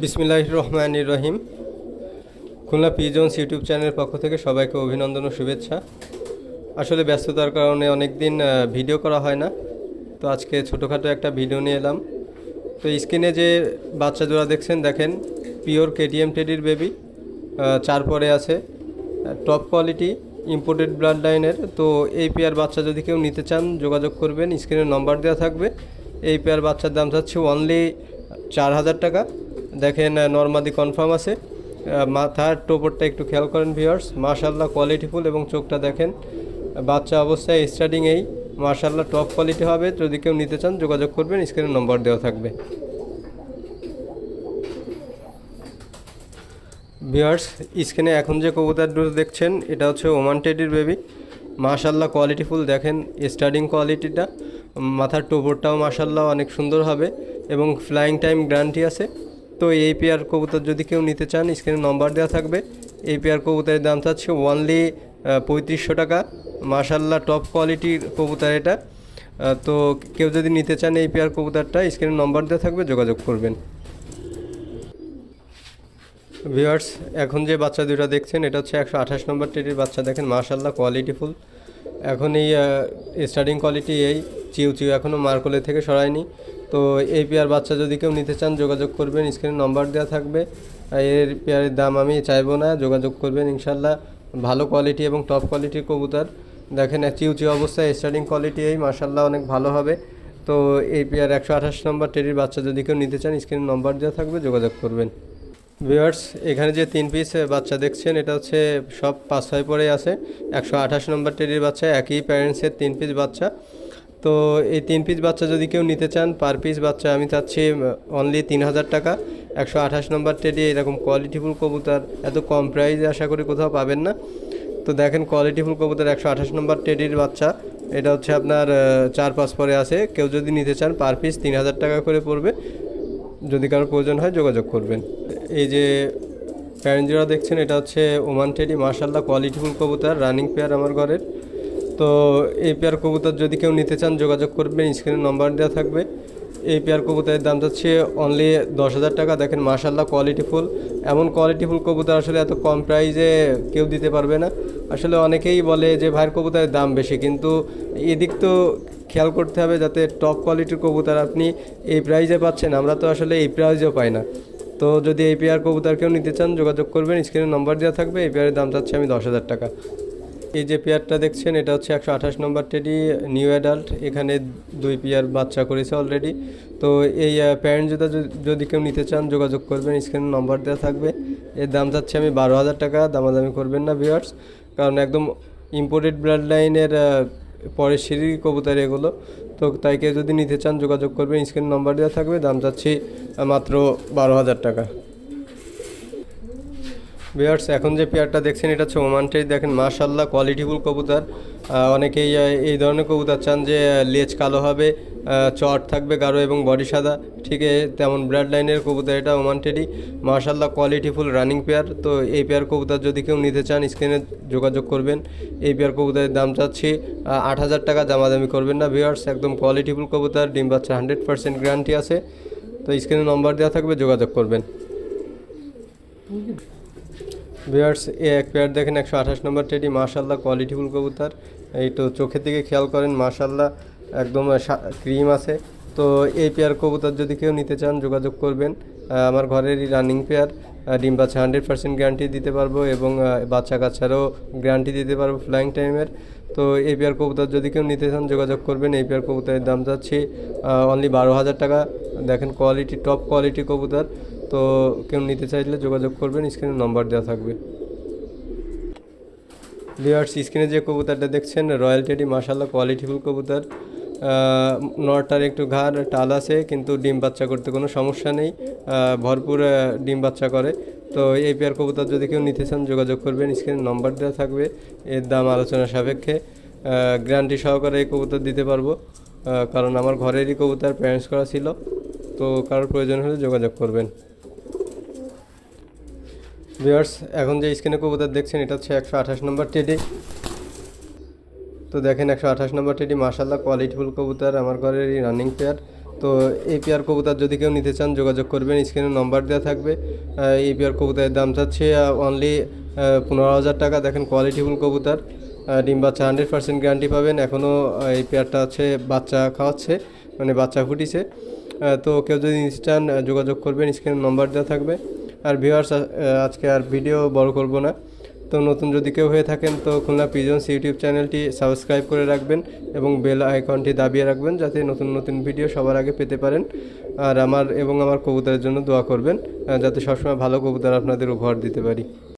বিসমিল্লাহির রহমানির রহিম। Khulna pigeons YouTube চ্যানেলের পক্ষ থেকে সবাইকে অভিনন্দন ও শুভেচ্ছা। আসলে ব্যস্ততার কারণে অনেক দিন ভিডিও করা হয় না, তো আজকে ছোটোখাটো একটা ভিডিও নিয়ে এলাম। তো স্ক্রিনে যে বাচ্চা জোড়া দেখছেন, দেখেন পিওর কেটিএম টেডির বেবি, 4 পরে আছে, টপ কোয়ালিটি ইম্পোর্টেড ব্লাড লাইনের। তো এই পেয়ার বাচ্চা যদি কেউ নিতে চান যোগাযোগ করবেন, স্ক্রিনে নম্বর দেওয়া থাকবে। এই পেয়ার বাচ্চার দাম চাচ্ছে অনলি 4,000 টাকা। দেখেন নর্মাদি কনফার্ম আছে, মাথার টোপরটা একটু খেয়াল করেন ভিউয়ার্স, মাশাআল্লাহ কোয়ালিটিফুল, এবং চোখটা দেখেন। বাচ্চা অবস্থায় স্টার্টিং এই মাশাআল্লাহ টপ কোয়ালিটি হবে। যদি কেউ নিতে চান যোগাযোগ করবেন, স্ক্রিনে নম্বর দেওয়া থাকবে। ভিউয়ার্স, স্ক্রিনে এখন যে কবুতর দুটো দেখছেন এটা হচ্ছে ওমান টেডির বেবি, মাশাআল্লাহ কোয়ালিটিফুল। দেখেন স্টার্টিং কোয়ালিটিটা, মাথার টোপরটাও মাশাআল্লাহ অনেক সুন্দর হবে এবং ফ্লাইং টাইম গ্যারান্টি আছে। তো এই পেয়ার কবুতর যদি কেউ নিতে চান স্ক্রিনে নম্বর দেওয়া থাকবে। এই পেয়ার কবুতরের দাম চাচ্ছে অনলি 3500 টাকা। মাশাআল্লাহ টপ কোয়ালিটির কবুতর এটা। তো কেউ যদি নিতে চান এই পেয়ার কবুতরটা, স্ক্রিনে নম্বর দেওয়া থাকবে, যোগাযোগ করবেন। ভিউয়ার্স, এখন যে বাচ্চা দুটো দেখছেন এটা হচ্ছে 128 নম্বর টেডির বাচ্চা। দেখেন মাশাআল্লাহ কোয়ালিটিফুল। এখন এই স্টার্টিং কোয়ালিটি এই চিউ চিউ এখনও মার্কলে থেকে সরায়নি। তো এই পেয়ার বাচ্চা যদি কেউ নিতে চান যোগাযোগ করবেন, স্ক্রিনে নম্বর দেওয়া থাকবে। এর পেয়ারের দাম আমি চাইবো না, যোগাযোগ করবেন ইনশাল্লাহ। ভালো কোয়ালিটি এবং টপ কোয়ালিটির কবুতর। দেখেন চিউ চিউ অবস্থায় স্টার্টিং কোয়ালিটি এই মাশাআল্লাহ অনেক ভালো হবে। তো এই পেয়ার 128 নম্বর টেডির বাচ্চা যদি কেউ নিতে চান স্ক্রিনে নম্বর দেওয়া থাকবে, যোগাযোগ করবেন। ভিউয়ার্স, এখানে যে 3 পিস বাচ্চা দেখছেন এটা হচ্ছে সব 5-6 পরে আছে। 128 নম্বর টেডির বাচ্চা, একই প্যারেন্টসের 3 পিস বাচ্চা। তো এই 3 পিস বাচ্চা যদি কেউ নিতে চান, পার পিস বাচ্চা আমি চাচ্ছি অনলি 3000 টাকা। 128 নম্বর টেডি এরকম কোয়ালিটিফুল কবুতর এত কম প্রাইসে আশা করি কোথাও পাবেন না। তো দেখেন কোয়ালিটিফুল কবুতর 128 নম্বর টেডির বাচ্চা, এটা হচ্ছে আপনার 4-5 পরে আছে। কেউ যদি নিতে চান পার পিস 3000 টাকা করে পড়বে। যদি কারোর প্রয়োজন হয় যোগাযোগ করবেন। এই যে প্যারেন্ট জোড়া দেখছেন এটা হচ্ছে ওমান টেডি, মাশাআল্লাহ কোয়ালিটিফুল কবুতর, রানিং পেয়ার আমার ঘরের। তো এই পেয়ার কবুতর যদি কেউ নিতে চান যোগাযোগ করবেন, স্ক্রিনে নম্বর দেওয়া থাকবে। এই পেয়ার কবুতরের দাম যাচ্ছে অনলি 10,000 টাকা। দেখেন মাশাআল্লাহ কোয়ালিটিফুল, এমন কোয়ালিটিফুল কবুতর আসলে এত কম প্রাইসে কেউ দিতে পারবে না। আসলে অনেকেই বলে যে ভাইয়ের কবুতরের দাম বেশি, কিন্তু এদিক তো খেয়াল করতে হবে যাতে টপ কোয়ালিটির কবুতর আপনি এই প্রাইসে পাচ্ছেন। আমরা তো আসলে এই প্রাইসেও পাই না। তো যদি এই পেয়ার কবুতর কেউ নিতে চান যোগাযোগ করবেন, স্ক্রিনে নম্বর দেওয়া থাকবে। এই পেয়ারের দাম চাচ্ছি আমি 10,000 টাকা। এই যে পেয়ারটা দেখছেন এটা হচ্ছে 128 নম্বর টেডি, নিউ অ্যাডাল্ট। এখানে 2 পেয়ার বাচ্চা করেছে অলরেডি। তো এই প্যারেন্ট জুতা যদি কেউ নিতে চান যোগাযোগ করবেন, স্ক্রিনে নম্বর দেওয়া থাকবে। এর দাম চাচ্ছে আমি 12,000 টাকা। দামাদামি করবেন না ভিউয়ার্স, কারণ একদম ইম্পোর্টেড ব্লাড লাইনের পরের সিঁড়ির কবুতর এগুলো। তো তাই কেউ যদি নিতে চান যোগাযোগ করবেন, স্ক্রিনে নম্বর দেওয়া থাকবে। দাম চাচ্ছি মাত্র 12,000 টাকা। ভিউয়ার্স, এখন যে পেয়ারটা দেখছেন এটা হচ্ছে ওমান টেডি। দেখেন মাশাআল্লাহ কোয়ালিটিফুল কবুতর। অনেকেই এই ধরনের কবুতর চান যে লেজ কালো হবে, চট থাকবে গাঢ় এবং বডি সাদা, ঠিক তেমন ব্লাড লাইনের কবুতর এটা ওমান টেডি, মাশাআল্লাহ কোয়ালিটিফুল রানিং পেয়ার। তো এই পেয়ার কবুতর যদি কেউ নিতে চান স্ক্রিনে যোগাযোগ করবেন। এই পেয়ার কবুতরের দাম চাচ্ছি 8,000 টাকা। দামাদামি করবেন না ভিউয়ার্স, একদম কোয়ালিটিফুল কবুতর, ডিম বাচ্চা 100% গ্যারান্টি আছে। তো স্ক্রিনে নম্বর দেওয়া থাকবে, যোগাযোগ করবেন। ভিউয়ার্স, এক পেয়ার দেখেন 128 নম্বর টেডি, মাশাআল্লাহ কোয়ালিটিফুল কবুতর। এই তো চোখের দিকে খেয়াল করেন, মাশাআল্লাহ একদম ক্রিম আছে। তো এই পেয়ার কবুতর যদি কেউ নিতে চান যোগাযোগ করবেন। আমার ঘরেরই রানিং পেয়ার, ডিম বাচ্চা 100% গ্যারান্টি দিতে পারবো এবং বাচ্চা কাচ্চারও গ্যারান্টি দিতে পারবো ফ্লাইং টাইমের। তো এই পেয়ার কবুতর যদি কেউ নিতে চান যোগাযোগ করবেন। এই পেয়ার কবুতরের দাম যাচ্ছে অনলি 12,000 টাকা। দেখেন কোয়ালিটি টপ কোয়ালিটি কবুতর। তো কেউ নিতে চাইলে যোগাযোগ করবেন, স্ক্রিনে নম্বর দেওয়া থাকবে। ভিউয়ার্স, স্ক্রিনে যে কবুতরটা দেখছেন রয়্যাল টেডি, মাশাআল্লাহ কোয়ালিটিফুল কবুতর। নরটার একটু ঘাড় টাল আছে, কিন্তু ডিম বাচ্চা করতে কোনো সমস্যা নেই, ভরপুর ডিম বাচ্চা করে। তো এই পেয়ার কবুতর যদি কেউ নিতে চান যোগাযোগ করবেন, স্ক্রিনে নম্বর দেওয়া থাকবে। এর দাম আলোচনা সাপেক্ষে, গ্যারান্টি সহকারে এই কবুতর দিতে পারবো, কারণ আমার ঘরেরই কবুতর প্যারেন্টস করা ছিল। তো কারোর প্রয়োজন হলে যোগাযোগ করবেন। ভিউয়ার্স, এখন যে স্ক্রিনে কবুতর দেখছেন এটা হচ্ছে 128 নম্বর টেডি। তো দেখেন 128 নম্বর টেডি, মাশাআল্লাহ কোয়ালিটিফুল কবুতর, আমার ঘরের এই রানিং পেয়ার। তো এই পেয়ার কবুতর যদি কেউ নিতে চান যোগাযোগ করবেন, স্ক্রিনে নম্বর দেওয়া থাকবে। এই পেয়ার কবুতরের দাম চাচ্ছে অনলি 15,000 টাকা। দেখেন কোয়ালিটিফুল কবুতর, ডিম বাচ্চা 100% গ্যারান্টি পাবেন। এখনও এই পেয়ারটা হচ্ছে বাচ্চা খাওয়াচ্ছে, মানে বাচ্চা ফুটিছে। তো কেউ যদি নিতে চান যোগাযোগ করবেন, স্ক্রিনে নম্বর দেওয়া থাকবে। আর ভিউয়ার্স, আজকে আর ভিডিও বড় করব না। তো নতুন যদি কেউ হয়ে থাকেন তো খুলনা পিজনস ইউটিউব চ্যানেলটি সাবস্ক্রাইব করে রাখবেন এবং বেল আইকনটি দাবিয়ে রাখবেন, যাতে নতুন নতুন ভিডিও সবার আগে পেতে পারেন। আর আমার কবুতরের জন্য দোয়া করবেন, যাতে সবসময় ভালো কবুতর আপনাদের উপহার দিতে পারি।